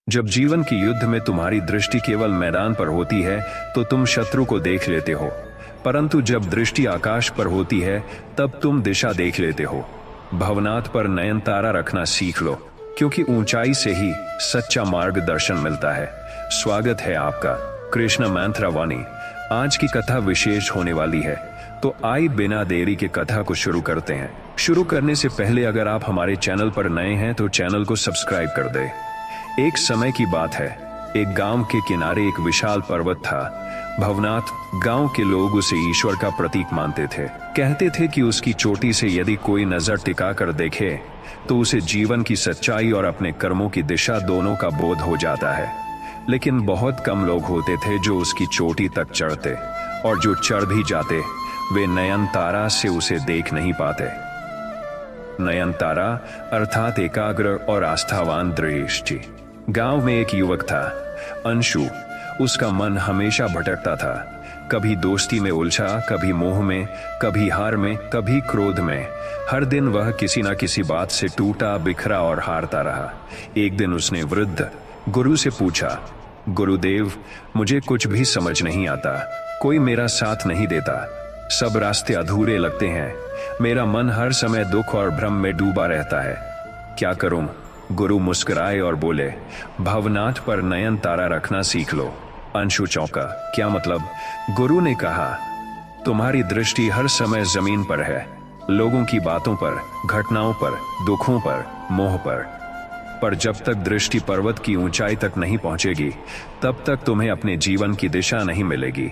जब जीवन की युद्ध में तुम्हारी दृष्टि केवल मैदान पर होती है तो तुम शत्रु को देख लेते हो, परंतु जब दृष्टि आकाश पर होती है तब तुम दिशा देख लेते हो। भवनाथ पर नयन तारा रखना सीख लो, क्योंकि ऊंचाई से ही सच्चा मार्गदर्शन मिलता है। स्वागत है आपका कृष्ण मंत्र वाणी। आज की कथा विशेष होने वाली है, तो आई बिना देरी के कथा को शुरू करते हैं। शुरू करने से पहले अगर आप हमारे चैनल पर नए हैं तो चैनल को सब्सक्राइब कर दें। एक समय की बात है, एक गांव के किनारे एक विशाल पर्वत था। भवनाथ गांव के लोग उसे ईश्वर का प्रतीक मानते थे। कहते थे कि उसकी चोटी से यदि कोई नजर टिका कर देखे तो उसे जीवन की सच्चाई और अपने कर्मों की दिशा दोनों का बोध हो जाता है। लेकिन बहुत कम लोग होते थे जो उसकी चोटी तक चढ़ते, और जो चढ़ भी जाते वे नयन तारा से उसे देख नहीं पाते। नयन तारा अर्थात एकाग्र और आस्थावान दृष्टि। गांव में एक युवक था, अंशु। उसका मन हमेशा भटकता था, कभी दोस्ती में उलझा, कभी मोह में, कभी हार में, कभी क्रोध में। हर दिन वह किसी न किसी बात से टूटा बिखरा और हारता रहा। एक दिन उसने वृद्ध गुरु से पूछा, गुरुदेव, मुझे कुछ भी समझ नहीं आता, कोई मेरा साथ नहीं देता, सब रास्ते अधूरे लगते हैं, मेरा मन हर समय दुख और भ्रम में डूबा रहता है, क्या करूं? गुरु मुस्कुराए और बोले, भवनाथ पर नयन तारा रखना सीख लो। अंशु चौंका, क्या मतलब? गुरु ने कहा, तुम्हारी दृष्टि हर समय जमीन पर है, लोगों की बातों पर, घटनाओं पर, दुखों पर, मोह पर जब तक दृष्टि पर्वत की ऊंचाई तक नहीं पहुंचेगी तब तक तुम्हें अपने जीवन की दिशा नहीं मिलेगी।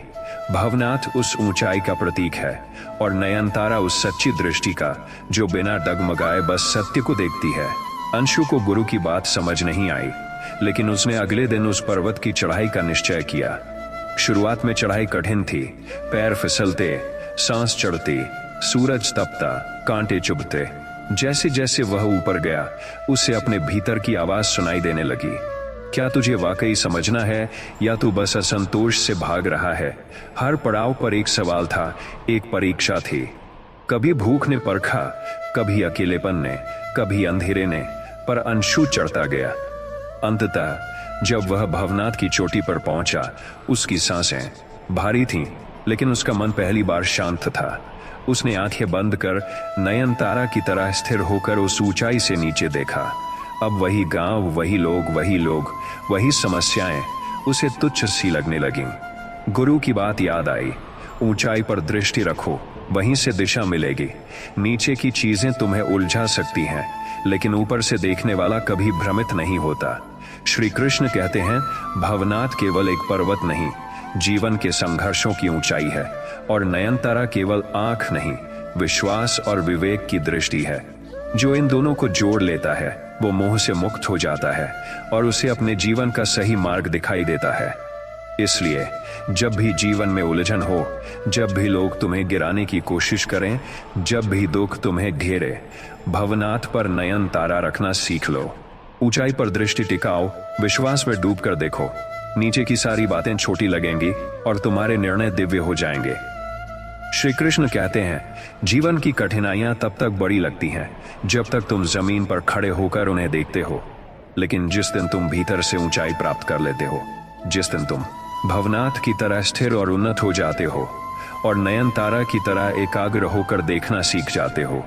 भवनाथ उस ऊंचाई का प्रतीक है और नयन तारा उस सच्ची दृष्टि का जो बिना डगमगाए बस सत्य को देखती है। अंशु को गुरु की बात समझ नहीं आई, लेकिन उसने अगले दिन उस पर्वत की चढ़ाई का निश्चय किया। शुरुआत में चढ़ाई कठिन थी, पैर फिसलते, सांस चढ़ती, सूरज तपता, कांटे चुभते। जैसे जैसे वह ऊपर गया उसे अपने भीतर की आवाज सुनाई देने लगी, क्या तुझे वाकई समझना है या तू बस असंतोष से भाग रहा है? हर पड़ाव पर एक सवाल था, एक परीक्षा थी। कभी भूख ने परखा, कभी अकेलेपन ने, कभी अंधेरे ने, पर अंशु चढ़ता गया। अंततः जब वह भवनाथ की चोटी पर पहुंचा, उसकी सांसें भारी थीं, लेकिन उसका मन पहली बार शांत था। उसने आंखें बंद कर नयन तारा की तरह स्थिर होकर उस ऊंचाई से नीचे देखा। अब वही गांव, वही लोग, वही समस्याएं उसे तुच्छ सी लगने लगीं। गुरु की बात याद आई, ऊंचाई पर दृष्टि रखो, वहीं से दिशा मिलेगी। नीचे की चीजें तुम्हें उलझा सकती हैं, लेकिन ऊपर से देखने वाला कभी भ्रमित नहीं होता। श्री कृष्ण कहते हैं, भवनाथ केवल एक पर्वत नहीं, जीवन के संघर्षों की ऊंचाई है, और नयन तारा केवल आंख नहीं, विश्वास और विवेक की दृष्टि है। जो इन दोनों को जोड़ लेता है वो मोह से मुक्त हो जाता है और उसे अपने जीवन का सही मार्ग दिखाई देता है। इसलिए जब भी जीवन में उलझन हो, जब भी लोग तुम्हें गिराने की कोशिश करें, जब भी दुख तुम्हें घेरे, भवनाथ पर नयन तारा रखना सीख लो। ऊंचाई पर दृष्टि टिकाओ, विश्वास में डूब कर देखो। नीचे की सारी बातें छोटी लगेंगी और तुम्हारे निर्णय दिव्य हो जाएंगे। श्री कृष्ण कहते हैं, जीवन की कठिनाइयां तब तक बड़ी लगती हैं जब तक तुम जमीन पर खड़े होकर उन्हें देखते हो, लेकिन जिस दिन तुम भीतर से ऊंचाई प्राप्त कर लेते हो, जिस दिन तुम भवनाथ की तरह स्थिर और उन्नत हो जाते हो और नयन तारा की तरह एकाग्र होकर देखना सीख जाते हो,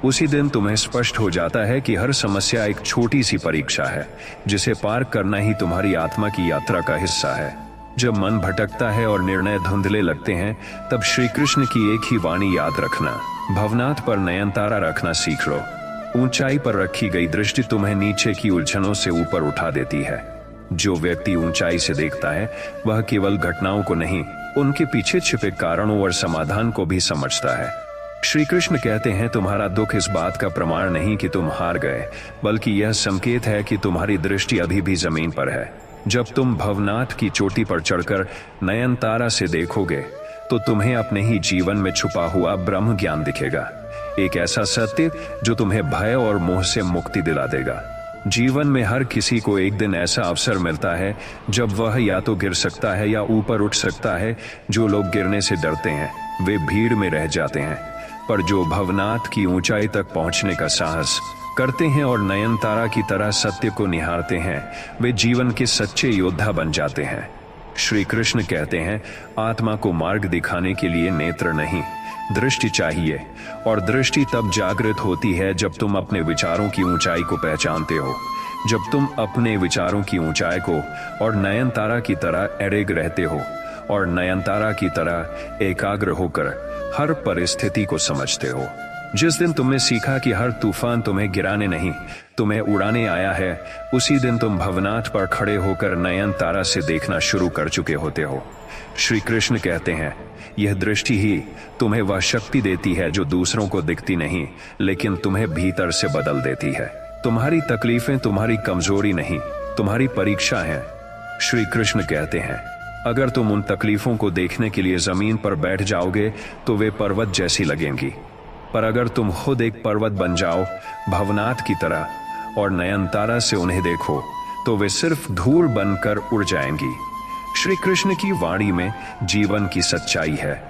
उसी दिन तुम्हें स्पष्ट हो जाता है कि हर समस्या एक छोटी सी परीक्षा है, जिसे पार करना ही तुम्हारी आत्मा की यात्रा का हिस्सा है। जब मन भटकता है और निर्णय धुंधले लगते हैं, तब श्री कृष्ण की एक ही वाणी याद रखना, भवनाथ पर नयन तारा रखना सीख लो। ऊंचाई पर रखी गई दृष्टि तुम्हें नीचे की उलझनों से ऊपर उठा देती है। जो व्यक्ति ऊंचाई से देखता है वह केवल घटनाओं को नहीं, उनके पीछे छिपे कारणों और समाधान को भी समझता है। श्री कृष्ण कहते हैं, तुम्हारा दुख इस बात का प्रमाण नहीं कि तुम हार गए, बल्कि यह संकेत है कि तुम्हारी दृष्टि अभी भी जमीन पर है। जब तुम भवनाथ की चोटी पर चढ़कर नयन तारा से देखोगे तो तुम्हें अपने ही जीवन में छुपा हुआ ब्रह्म ज्ञान दिखेगा, एक ऐसा सत्य जो तुम्हें भय और मोह से मुक्ति दिला देगा। जीवन में हर किसी को एक दिन ऐसा अवसर मिलता है जब वह या तो गिर सकता है या ऊपर उठ सकता है। जो लोग गिरने से डरते हैं वे भीड़ में रह जाते हैं, पर जो भवनाथ की ऊंचाई तक पहुंचने का साहस करते हैं और नयनतारा की तरह सत्य को निहारते हैं, वे जीवन के सच्चे योद्धा बन जाते हैं। श्री कृष्ण कहते हैं, आत्मा को मार्ग दिखाने के लिए नेत्र नहीं, दृष्टि चाहिए। और दृष्टि तब जागृत होती है जब तुम अपने विचारों की ऊंचाई को पहचानते हो, जब तुम अपने विचारों की ऊंचाई को और नयनतारा की तरह अड़िग रहते हो और नयनतारा की तरह एकाग्र होकर हर परिस्थिति को समझते हो। जिस दिन तुमने सीखा कि हर तूफान तुम्हें गिराने नहीं, तुम्हें उड़ाने आया है, उसी दिन तुम भवनाथ पर खड़े होकर नयनतारा से देखना शुरू कर चुके होते हो। श्री कृष्ण कहते हैं, यह दृष्टि ही तुम्हें वह शक्ति देती है जो दूसरों को दिखती नहीं, लेकिन तुम्हें भीतर से बदल देती है। तुम्हारी तकलीफें तुम्हारी कमजोरी नहीं, तुम्हारी परीक्षा है। श्री कृष्ण कहते हैं, अगर तुम उन तकलीफों को देखने के लिए जमीन पर बैठ जाओगे तो वे पर्वत जैसी लगेंगी, पर अगर तुम खुद एक पर्वत बन जाओ भवनाथ की तरह और नयनतारा से उन्हें देखो तो वे सिर्फ धूल बनकर उड़ जाएंगी। श्री कृष्ण की वाणी में जीवन की सच्चाई है।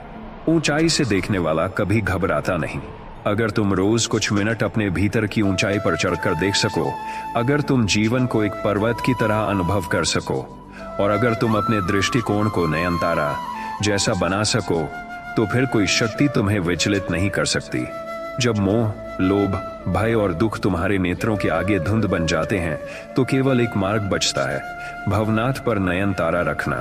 ऊंचाई से देखने वाला कभी घबराता नहीं। अगर तुम रोज कुछ मिनट अपने भीतर की ऊंचाई पर चढ़कर देख सको, अगर तुम जीवन को एक पर्वत की तरह अनुभव कर सको और अगर तुम अपने दृष्टिकोण को नयनतारा जैसा बना सको, तो फिर कोई शक्ति तुम्हें विचलित नहीं कर सकती। जब मोह, लोभ, भय और दुख तुम्हारे नेत्रों के आगे धुंध बन जाते हैं तो केवल एक मार्ग बचता है, भवनाथ पर नयनतारा रखना।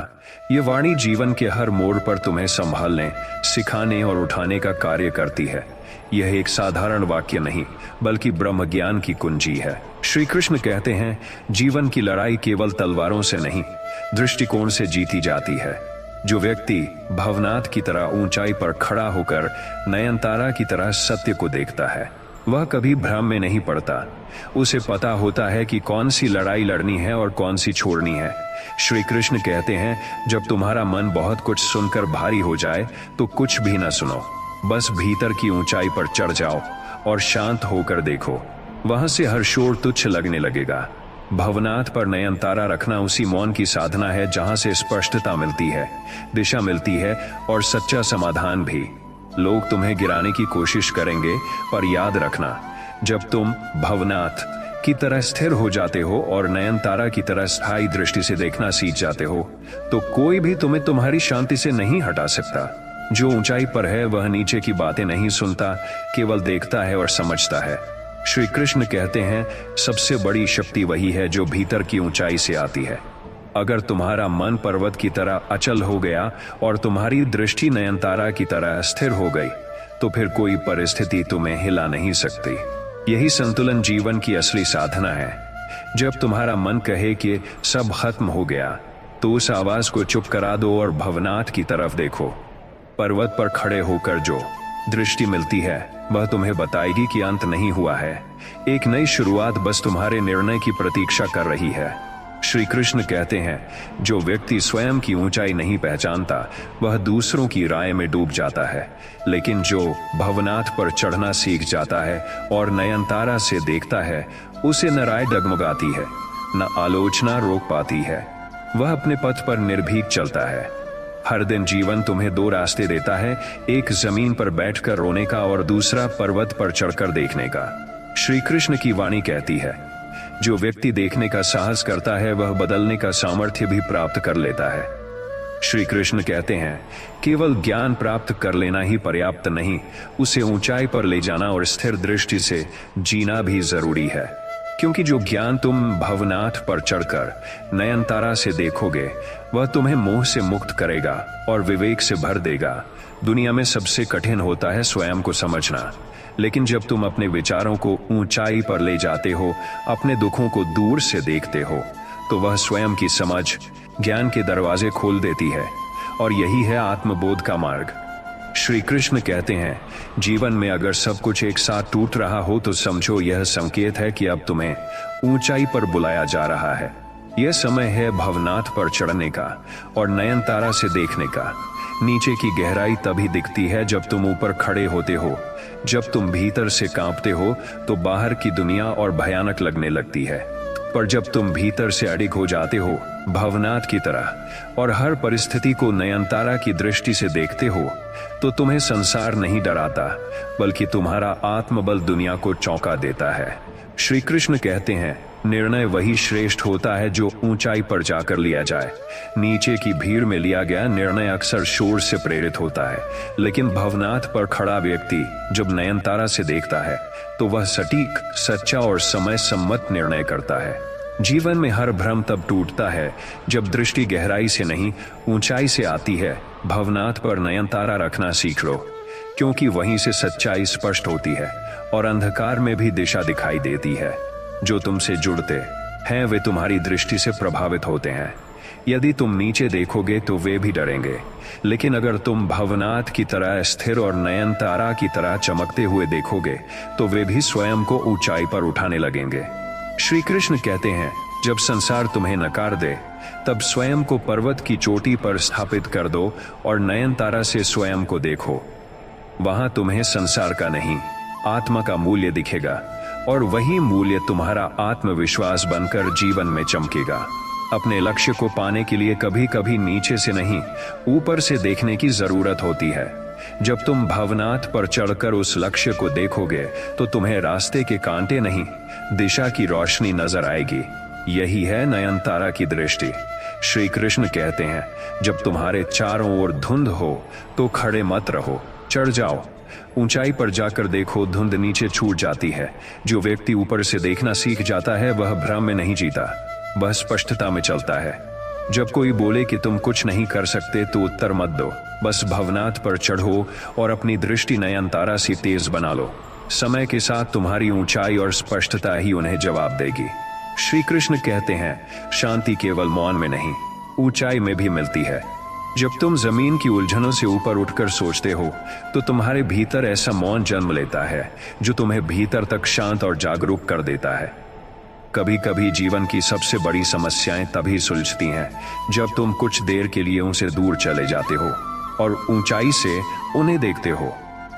ये वाणी जीवन के हर मोड़ पर तुम्हें संभालने, सिखाने और उठाने का कार्य करती है। यह एक साधारण वाक्य नहीं, बल्कि ब्रह्म ज्ञान की कुंजी है। श्री कृष्ण कहते हैं, जीवन की लड़ाई केवल तलवारों से नहीं, दृष्टिकोण से जीती जाती है। जो व्यक्ति भवनाथ की तरह ऊंचाई पर खड़ा होकर नयनतारा की तरह सत्य को देखता है, वह कभी भ्रम में नहीं पड़ता। उसे पता होता है कि कौन सी लड़ाई लड़नी है और कौन सी छोड़नी है। श्री कृष्ण कहते हैं, जब तुम्हारा मन बहुत कुछ सुनकर भारी हो जाए तो कुछ भी न सुनो, बस भीतर की ऊंचाई पर चढ़ जाओ और शांत होकर देखो। वहां से हर शोर तुच्छ लगने लगेगा। भवनाथ पर नयनतारा रखना उसी मौन की साधना है जहां से स्पष्टता मिलती है, दिशा मिलती है और सच्चा समाधान भी। लोग तुम्हें गिराने की कोशिश करेंगे, पर याद रखना, जब तुम भवनाथ की तरह स्थिर हो जाते हो और नयनतारा की तरह स्थायी दृष्टि से देखना सीख जाते हो, तो कोई भी तुम्हें तुम्हारी शांति से नहीं हटा सकता। जो ऊंचाई पर है वह नीचे की बातें नहीं सुनता, केवल देखता है और समझता है। श्री कृष्ण कहते हैं, सबसे बड़ी शक्ति वही है जो भीतर की ऊंचाई से आती है। अगर तुम्हारा मन पर्वत की तरह अचल हो गया और तुम्हारी दृष्टि नयनतारा की तरह स्थिर हो गई, तो फिर कोई परिस्थिति तुम्हें हिला नहीं सकती। यही संतुलन जीवन की असली साधना है। जब तुम्हारा मन कहे कि सब खत्म हो गया, तो उस आवाज को चुप करा दो और भवनाथ की तरफ देखो। पर्वत पर खड़े होकर जो दृष्टि मिलती है वह तुम्हें बताएगी कि अंत नहीं हुआ है, एक नई शुरुआत बस तुम्हारे निर्णय की प्रतीक्षा कर रही है। श्री कृष्ण कहते हैं, जो व्यक्ति स्वयं की ऊंचाई नहीं पहचानता वह दूसरों की राय में डूब जाता है, लेकिन जो भवनाथ पर चढ़ना सीख जाता है और नयनतारा से देखता है, उसे न राय डगमगाती है, न आलोचना रोक पाती है। वह अपने पथ पर निर्भीक चलता है। हर दिन जीवन तुम्हें दो रास्ते देता है, एक जमीन पर बैठकर रोने का और दूसरा पर्वत पर चढ़कर देखने का। श्री कृष्ण की वाणी कहती है, जो व्यक्ति देखने का साहस करता है वह बदलने का सामर्थ्य भी प्राप्त कर लेता है। श्री कृष्ण कहते हैं, केवल ज्ञान प्राप्त कर लेना ही पर्याप्त नहीं, उसे ऊंचाई पर ले जाना और स्थिर दृष्टि से जीना भी जरूरी है। क्योंकि जो ज्ञान तुम भवनाथ पर चढ़कर नयनतारा से देखोगे, वह तुम्हें मोह से मुक्त करेगा और विवेक से भर देगा। दुनिया में सबसे कठिन होता है स्वयं को समझना, लेकिन जब तुम अपने विचारों को ऊंचाई पर ले जाते हो, अपने दुखों को दूर से देखते हो, तो वह स्वयं की समझ ज्ञान के दरवाजे खोल देती है, और यही है आत्मबोध का मार्ग। श्री कृष्ण कहते हैं, जीवन में अगर सब कुछ एक साथ टूट रहा हो तो समझो यह संकेत है कि अब तुम्हें ऊंचाई पर बुलाया जा रहा है। यह समय है भवनाथ पर चढ़ने का और नयनतारा से देखने का। नीचे की गहराई तभी दिखती है जब तुम ऊपर खड़े होते हो। जब तुम भीतर से कांपते हो तो बाहर की दुनिया और भयानक लगने लगती है। पर जब तुम भीतर से अडिग हो जाते हो, भवनाथ की तरह, और हर परिस्थिति को नयनतारा की दृष्टि से देखते हो, तो तुम्हें संसार नहीं डराता, बल्कि तुम्हारा आत्मबल दुनिया को चौंका देता है। श्री कृष्ण कहते हैं, निर्णय वही श्रेष्ठ होता है जो ऊंचाई पर जाकर लिया जाए। नीचे की भीड़ में लिया गया निर्णय अक्सर शोर से प्रेरित होता है, लेकिन भवनाथ पर खड़ा व्यक्ति जब नयनतारा से देखता है तो वह सटीक, सच्चा और समय सम्मत निर्णय करता है। जीवन में हर भ्रम तब टूटता है जब दृष्टि गहराई से नहीं, ऊंचाई से आती है। भवनाथ पर नयनतारा रखना सीख लो, क्योंकि वहीं से सच्चाई स्पष्ट होती है और अंधकार में भी दिशा दिखाई देती है। जो तुमसे जुड़ते हैं वे तुम्हारी दृष्टि से प्रभावित होते हैं। यदि तुम नीचे देखोगे तो वे भी डरेंगे, लेकिन अगर तुम भवनाथ की तरह स्थिर और नयनतारा की तरह चमकते हुए देखोगे तो वे भी स्वयं को ऊंचाई पर उठाने लगेंगे। श्री कृष्ण कहते हैं, जब संसार तुम्हें नकार दे तब स्वयं को पर्वत की चोटी पर स्थापित कर दो और नयनतारा से स्वयं को देखो। वहां तुम्हें संसार का नहीं, आत्मा का मूल्य दिखेगा, और वही मूल्य तुम्हारा आत्मविश्वास बनकर जीवन में चमकेगा। अपने लक्ष्य को पाने के लिए कभी कभी नीचे से नहीं, ऊपर से देखने की जरूरत होती है। जब तुम भवनाथ पर चढ़कर उस लक्ष्य को देखोगे तो तुम्हें रास्ते के कांटे नहीं, दिशा की रोशनी नजर आएगी। यही है नयनतारा की दृष्टि। श्री कृष्ण कहते हैं, जब तुम्हारे चारों ओर धुंध हो तो खड़े मत रहो, चढ़ जाओ। ऊंचाई पर जाकर देखो, धुंध नीचे छूट जाती है। जो व्यक्ति ऊपर से देखना सीख जाता है वह भ्रम में नहीं जीता, वह स्पष्टता में चलता है। जब कोई बोले कि तुम कुछ नहीं कर सकते तो उत्तर मत दो, बस भवनाथ पर चढ़ो और अपनी दृष्टि नयनतारा से तेज बना लो। समय के साथ तुम्हारी ऊंचाई और स्पष्टता ही उन्हें जवाब देगी। श्री कृष्ण कहते हैं, शांति केवल मौन में नहीं, ऊंचाई में भी मिलती है। जब तुम जमीन की उलझनों से ऊपर उठकर सोचते हो तो तुम्हारे भीतर ऐसा मौन जन्म लेता है जो तुम्हें भीतर तक शांत और जागरूक कर देता है। कभी कभी जीवन की सबसे बड़ी समस्याएं तभी सुलझती हैं जब तुम कुछ देर के लिए उनसे दूर चले जाते हो और ऊंचाई से उन्हें देखते हो।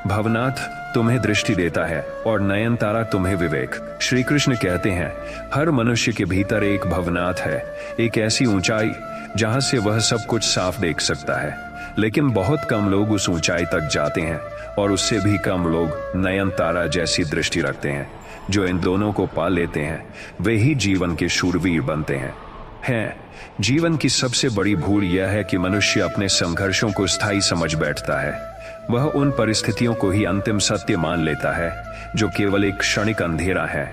भवनाथ तुम्हें दृष्टि देता है और नयनतारा तुम्हें विवेक। श्री कृष्ण कहते हैं, हर मनुष्य के भीतर एक भवनाथ है, एक ऐसी ऊंचाई जहां से वह सब कुछ साफ देख सकता है। लेकिन बहुत कम लोग उस ऊंचाई तक जाते हैं और उससे भी कम लोग नयनतारा जैसी दृष्टि रखते हैं। जो इन दोनों को पा लेते हैं वे ही जीवन के शूरवीर बनते हैं। जीवन की सबसे बड़ी भूल यह है कि मनुष्य अपने संघर्षों को स्थायी समझ बैठता है। वह उन परिस्थितियों को ही अंतिम सत्य मान लेता है जो केवल एक क्षणिक अंधेरा है।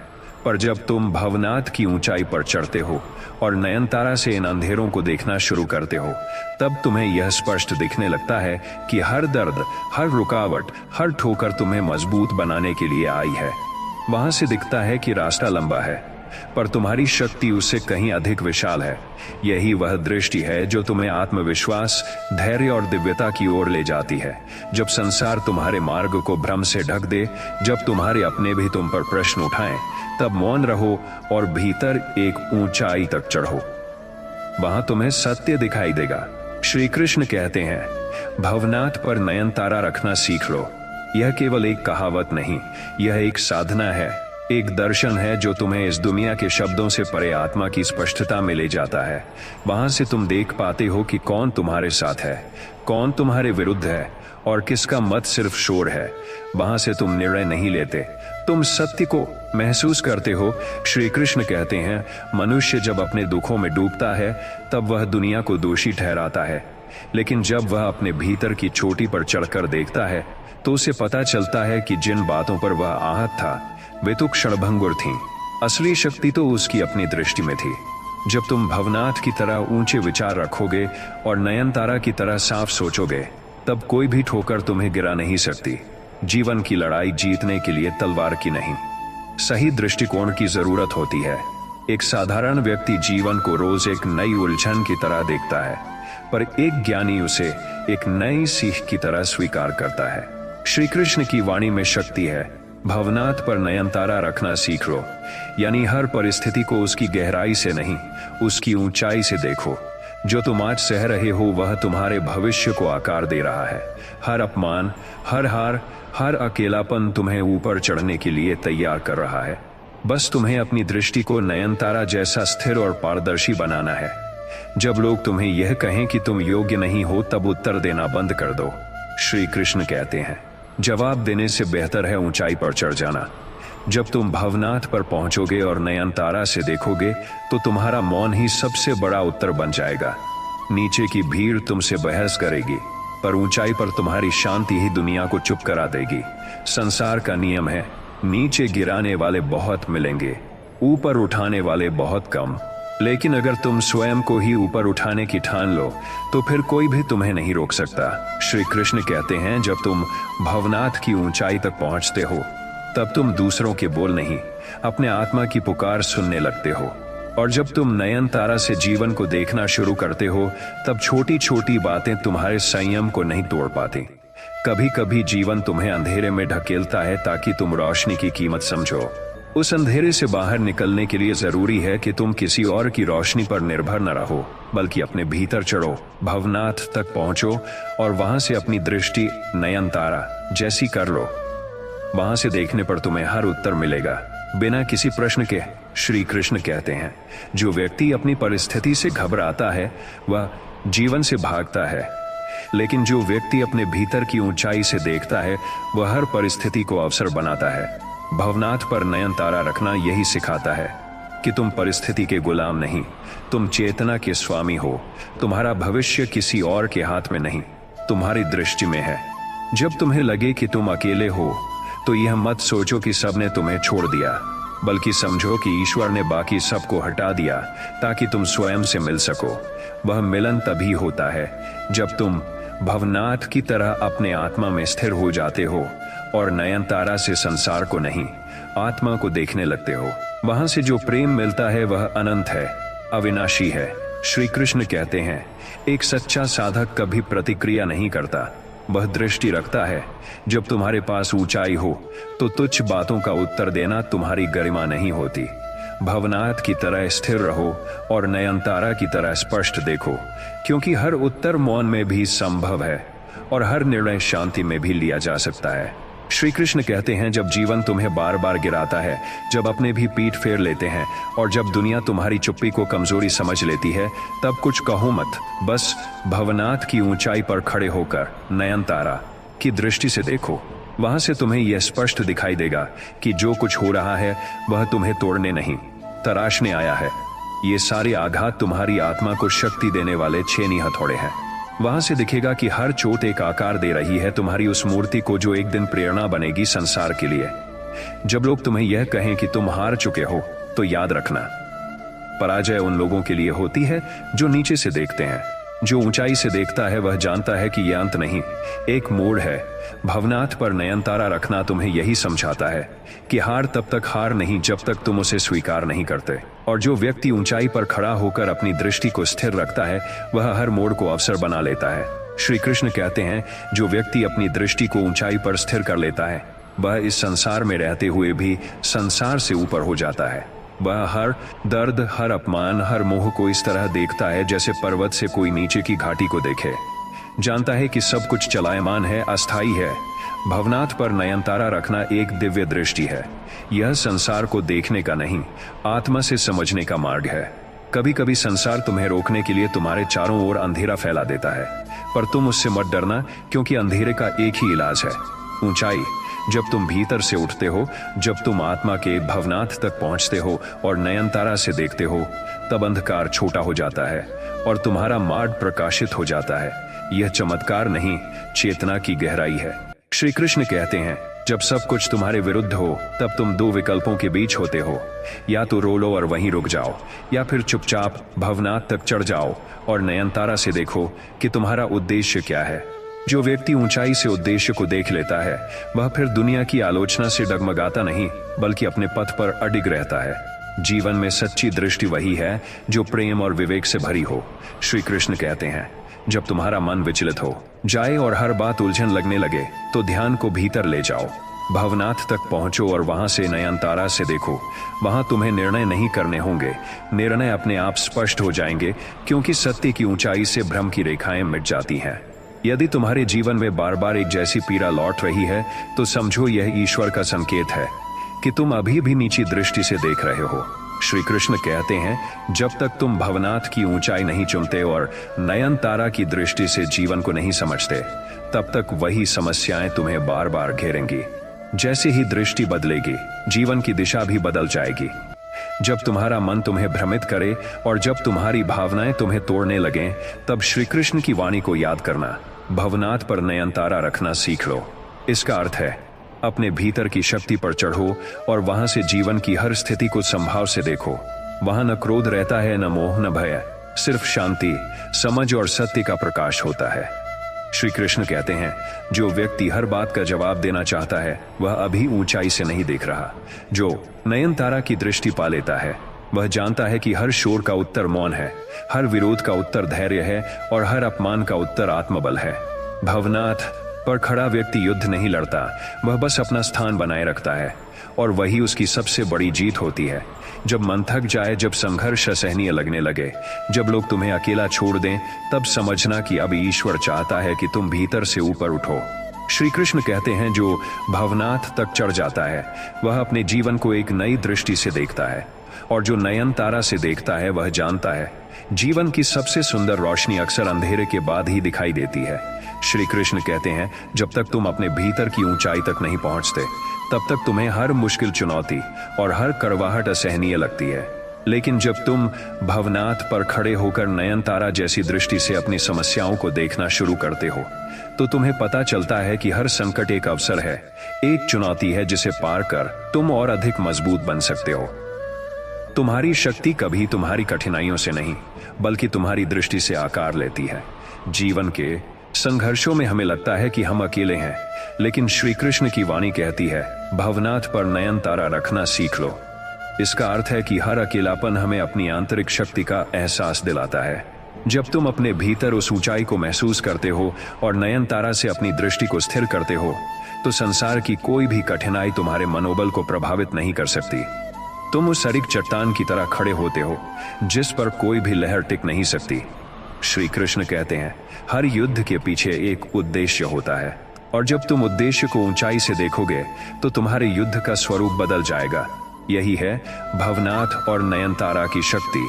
पर जब तुम भवनाथ की ऊंचाई पर चढ़ते हो और नयनतारा से इन अंधेरों को देखना शुरू करते हो, तब तुम्हें यह स्पष्ट दिखने लगता है कि हर दर्द, हर रुकावट, हर ठोकर तुम्हें मजबूत बनाने के लिए आई है। वहां से दिखता है कि रास्ता लंबा है, पर तुम्हारी शक्ति उससे कहीं अधिक विशाल है। यही वह दृष्टि है जो तुम्हें आत्मविश्वास, धैर्य और दिव्यता की ओर ले जाती है। जब संसार तुम्हारे मार्ग को भ्रम से ढक दे, जब तुम्हारे अपने भी तुम पर प्रश्न उठाएं, तब मौन रहो और भीतर एक ऊंचाई तक चढ़ो। वहां तुम्हें सत्य दिखाई देगा। श्री कृष्ण कहते हैं, भवनाथ पर नयनतारा रखना सीख लो। यह केवल एक कहावत नहीं, यह एक साधना है, एक दर्शन है जो तुम्हें इस दुनिया के शब्दों से परे आत्मा की स्पष्टता में ले जाता है। वहां से तुम देख पाते हो कि कौन तुम्हारे साथ है, कौन तुम्हारे विरुद्ध है और किसका मत सिर्फ शोर है। वहां से तुम निर्णय नहीं लेते, तुम सत्य को महसूस करते हो। श्री कृष्ण कहते हैं, मनुष्य जब अपने दुखों में डूबता है तब वह दुनिया को दोषी ठहराता है, लेकिन जब वह अपने भीतर की चोटी पर चढ़कर देखता है तो उसे पता चलता है कि जिन बातों पर वह आहत था वे तो क्षणभंगुर थीं। असली शक्ति तो उसकी अपनी दृष्टि में थी। जब तुम भवनाथ की तरह ऊंचे विचार रखोगे और नयनतारा की तरह साफ सोचोगे, तब कोई भी ठोकर तुम्हें गिरा नहीं सकती। जीवन की लड़ाई जीतने के लिए तलवार की नहीं, सही दृष्टिकोण की जरूरत होती है। एक साधारण व्यक्ति जीवन को रोज एक नई उलझन की तरह देखता है, पर एक ज्ञानी उसे एक नई सीख की तरह स्वीकार करता है। श्री कृष्ण की वाणी में शक्ति है। भवनाथ पर नयनतारा रखना सीख लो, यानी हर परिस्थिति को उसकी गहराई से नहीं, उसकी ऊंचाई से देखो। जो तुम आज सह रहे हो वह तुम्हारे भविष्य को आकार दे रहा है। हर अपमान, हर हार, हर अकेलापन तुम्हें ऊपर चढ़ने के लिए तैयार कर रहा है। बस तुम्हें अपनी दृष्टि को नयनतारा जैसा स्थिर और पारदर्शी बनाना है। जब लोग तुम्हें यह कहें कि तुम योग्य नहीं हो, तब उत्तर देना बंद कर दो। श्री कृष्ण कहते हैं, जवाब देने से बेहतर है ऊंचाई पर चढ़ जाना। जब तुम भवनाथ पर पहुंचोगे और नयनतारा से देखोगे, तो तुम्हारा मौन ही सबसे बड़ा उत्तर बन जाएगा। नीचे की भीड़ तुमसे बहस करेगी, पर ऊंचाई पर तुम्हारी शांति ही दुनिया को चुप करा देगी। संसार का नियम है, नीचे गिराने वाले बहुत मिलेंगे, ऊपर उठाने वाले बहुत कम। लेकिन अगर तुम स्वयं को ही ऊपर उठाने की ठान लो, तो फिर कोई भी तुम्हें नहीं रोक सकता। श्री कृष्ण कहते हैं, जब तुम भवनाथ की ऊंचाई तक पहुंचते हो, तब तुम दूसरों के बोल नहीं, अपने आत्मा की पुकार सुनने लगते हो। और जब तुम नयनतारा से जीवन को देखना शुरू करते हो, तब छोटी छोटी बातें तुम्हारे संयम को नहीं तोड़ पाती। कभी कभी जीवन तुम्हें अंधेरे में ढकेलता है ताकि तुम रोशनी की कीमत समझो। उस अंधेरे से बाहर निकलने के लिए जरूरी है कि तुम किसी और की रोशनी पर निर्भर न रहो, बल्कि अपने भीतर चढ़ो, भवनाथ तक पहुंचो और वहां से अपनी दृष्टि नयनतारा जैसी कर लो। वहां से देखने पर तुम्हें हर उत्तर मिलेगा, बिना किसी प्रश्न के। श्री कृष्ण कहते हैं, जो व्यक्ति अपनी परिस्थिति से घबराता है, वह जीवन से भागता है। लेकिन जो व्यक्ति अपने भीतर की ऊंचाई से देखता है, वह हर परिस्थिति को अवसर बनाता है। भवनाथ पर नयनतारा रखना यही सिखाता है कि तुम परिस्थिति के गुलाम नहीं, तुम चेतना के स्वामी हो। तुम्हारा भविष्य किसी और के हाथ में नहीं, तुम्हारी दृष्टि में है। जब तुम्हें लगे कि तुम अकेले हो, तो यह मत सोचो कि सबने तुम्हें छोड़ दिया, बल्कि समझो कि ईश्वर ने बाकी सबको हटा दिया ताकि तुम स्वयं से मिल सको। वह मिलन तभी होता है जब तुम भवनाथ की तरह अपने आत्मा में स्थिर हो जाते हो और नयनतारा से संसार को नहीं, आत्मा को देखने लगते हो। वहां से जो प्रेम मिलता है वह अनंत है, अविनाशी है। श्री कृष्ण कहते हैं, एक सच्चा साधक कभी प्रतिक्रिया नहीं करता, वह दृष्टि रखता है। जब तुम्हारे पास ऊंचाई हो, तो तुच्छ बातों का उत्तर देना तुम्हारी गरिमा नहीं होती। भवनाथ की तरह स्थिर रहो और नयनतारा की तरह स्पष्ट देखो, क्योंकि हर उत्तर मौन में भी संभव है और हर निर्णय शांति में भी लिया जा सकता है। श्री कृष्ण कहते हैं, जब जीवन तुम्हें बार बार गिराता है, जब अपने भी पीठ फेर लेते हैं और जब दुनिया तुम्हारी चुप्पी को कमजोरी समझ लेती है, तब कुछ कहो मत। बस भवनाथ की ऊंचाई पर खड़े होकर नयनतारा की दृष्टि से देखो। वहां से तुम्हें यह स्पष्ट दिखाई देगा कि जो कुछ हो रहा है वह तुम्हें तोड़ने नहीं, तराशने आया है। ये सारे आघात तुम्हारी आत्मा को शक्ति देने वाले छेनी हथौड़े हैं। वहां से दिखेगा कि हर चोट एक आकार दे रही है तुम्हारी उस मूर्ति को, जो एक दिन प्रेरणा बनेगी संसार के लिए। जब लोग तुम्हें यह कहें कि तुम हार चुके हो, तो याद रखना, पराजय उन लोगों के लिए होती है जो नीचे से देखते हैं। जो ऊंचाई से देखता है वह जानता है कि यह अंत नहीं, एक मोड़ है। भवनाथ पर नयनतारा रखना तुम्हें यही समझाता है कि हार तब तक हार नहीं जब तक तुम उसे स्वीकार नहीं करते। और जो व्यक्ति ऊंचाई पर खड़ा होकर अपनी दृष्टि को स्थिर रखता है, वह हर मोड़ को अवसर बना लेता है। श्री कृष्ण कहते हैं, जो व्यक्ति अपनी दृष्टि को ऊंचाई पर स्थिर कर लेता है, वह इस संसार में रहते हुए भी संसार से ऊपर हो जाता है। वह हर दर्द, हर अपमान, हर मोह को इस तरह देखता है जैसे पर्वत से कोई नीचे की घाटी को देखे। जानता है कि सब कुछ चलायमान है, अस्थायी है। भवनाथ पर नयनतारा रखना एक दिव्य दृष्टि है। यह संसार को देखने का नहीं, आत्मा से समझने का मार्ग है। कभी कभी संसार तुम्हें रोकने के लिए तुम्हारे चारों ओर अंधेरा फैला देता है, पर तुम उससे मत डरना, क्योंकि अंधेरे का एक ही इलाज है, ऊंचाई। जब तुम भीतर से उठते हो, जब तुम आत्मा के भवनाथ तक पहुंचते हो और नयनतारा से देखते हो, तब अंधकार छोटा हो जाता है और तुम्हारा मार्ग प्रकाशित हो जाता है। यह चमत्कार नहीं, चेतना की गहराई है। श्री कृष्ण कहते हैं, जब सब कुछ तुम्हारे विरुद्ध हो, तब तुम दो विकल्पों के बीच होते हो, या तो रो लो और वहीं रुक जाओ, या फिर चुपचाप भवनाथ तक चढ़ जाओ और नयनतारा से देखो कि तुम्हारा उद्देश्य क्या है। जो व्यक्ति ऊंचाई से उद्देश्य को देख लेता है, वह फिर दुनिया की आलोचना से डगमगाता नहीं, बल्कि अपने पथ पर अडिग रहता है। जीवन में सच्ची दृष्टि वही है जो प्रेम और विवेक से भरी हो। श्री कृष्ण कहते हैं, जब तुम्हारा मन विचलित हो जाए और हर बात उलझन लगने लगे, तो ध्यान को भीतर ले जाओ, भवनाथ तक पहुंचो और वहां से नयनतारा से देखो। वहां तुम्हें निर्णय नहीं करने होंगे, निर्णय अपने आप स्पष्ट हो जाएंगे, क्योंकि सत्य की ऊंचाई से भ्रम की रेखाएं मिट जाती हैं। यदि तुम्हारे जीवन में बार बार एक जैसी पीड़ा लौट रही है, तो समझो यह ईश्वर का संकेत है कि तुम अभी भी नीची दृष्टि से देख रहे हो। श्री कृष्ण कहते हैं, जब तक तुम भवनाथ की ऊंचाई नहीं चुमते और नयन तारा की दृष्टि से जीवन को नहीं समझते, तब तक वही समस्याएं तुम्हें बार बार घेरेंगी। जैसे ही दृष्टि बदलेगी, जीवन की दिशा भी बदल जाएगी। जब तुम्हारा मन तुम्हें भ्रमित करे और जब तुम्हारी भावनाएं तुम्हें तोड़ने लगें, तब श्री कृष्ण की वाणी को याद करना, भवनाथ पर नयन तारा रखना सीख लो। इसका अर्थ है, अपने भीतर की शक्ति पर चढ़ो और वहां से जीवन की हर स्थिति को संभाव से देखो। वहां न क्रोध रहता है, न मोह, न भय, सिर्फ शांति, समझ और सत्य का प्रकाश होता है। श्री कृष्ण कहते हैं, जो व्यक्ति हर बात का जवाब देना चाहता है, वह अभी ऊंचाई से नहीं देख रहा। जो नयन तारा की दृष्टि पा लेता है, वह जानता है कि हर शोर का उत्तर मौन है, हर विरोध का उत्तर धैर्य है और हर अपमान का उत्तर आत्मबल है। भवनाथ पर खड़ा व्यक्ति युद्ध नहीं लड़ता, वह बस अपना स्थान बनाए रखता है और वही उसकी सबसे बड़ी जीत होती है। जब मन थक जाए, जब संघर्ष असहनीय लगने लगे, जब लोग तुम्हें अकेला छोड़ दें, तब समझना कि अब ईश्वर चाहता है कि तुम भीतर से ऊपर उठो। श्री कृष्ण कहते हैं, जो भवनाथ तक चढ़ जाता है, वह अपने जीवन को एक नई दृष्टि से देखता है और जो नयन तारा से देखता है, वह जानता है जीवन की सबसे सुंदर रोशनी अक्सर अंधेरे के बाद ही दिखाई देती है। श्री कृष्ण कहते हैं, जब तक तुम अपने भीतर की ऊंचाई तक नहीं पहुंचते, तब तक तुम्हें हर मुश्किल चुनौती और हर कड़वाहट असहनीय लगती है। लेकिन जब तुम भवनाथ पर खड़े होकर नयन तारा जैसी दृष्टि से अपनी समस्याओं को देखना शुरू करते हो, तो तुम्हें पता चलता है कि हर संकट एक अवसर है, एक चुनौती है जिसे पार कर तुम और अधिक मजबूत बन सकते हो। तुम्हारी शक्ति कभी तुम्हारी कठिनाइयों से नहीं, बल्कि तुम्हारी दृष्टि से आकार लेती है। जीवन के संघर्षों में हमें लगता है कि हम अकेले हैं, लेकिन श्री कृष्ण की वाणी कहती है, भवनाथ पर नयन तारा रखना सीख लो। इसका अर्थ है कि हर अकेलापन हमें अपनी आंतरिक शक्ति का एहसास दिलाता है। जब तुम अपने भीतर उस ऊंचाई को महसूस करते हो और नयन तारा से अपनी दृष्टि को स्थिर करते हो, तो संसार की कोई भी कठिनाई तुम्हारे मनोबल को प्रभावित नहीं कर सकती। तुम उस अडिग चट्टान की तरह खड़े होते हो, जिस पर कोई भी लहर टिक नहीं सकती। श्री कृष्ण कहते हैं, हर युद्ध के पीछे एक उद्देश्य होता है और जब तुम उद्देश्य को ऊंचाई से देखोगे, तो तुम्हारे युद्ध का स्वरूप बदल जाएगा। यही है भवनाथ और नयन तारा की शक्ति।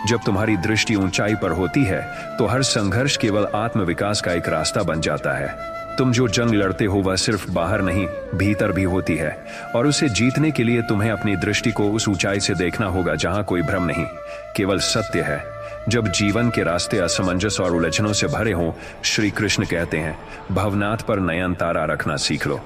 जब तुम्हारी दृष्टि ऊंचाई पर होती है, तो हर संघर्ष केवल आत्मविकास का एक रास्ता बन जाता है। तुम जो जंग लड़ते हो, वह सिर्फ बाहर नहीं, भीतर भी होती है और उसे जीतने के लिए तुम्हें अपनी दृष्टि को उस ऊंचाई से देखना होगा जहां कोई भ्रम नहीं, केवल सत्य है। जब जीवन के रास्ते असमंजस और उलझनों से भरे हों, श्री कृष्ण कहते हैं, भवनाथ पर नयन तारा रखना सीख लो।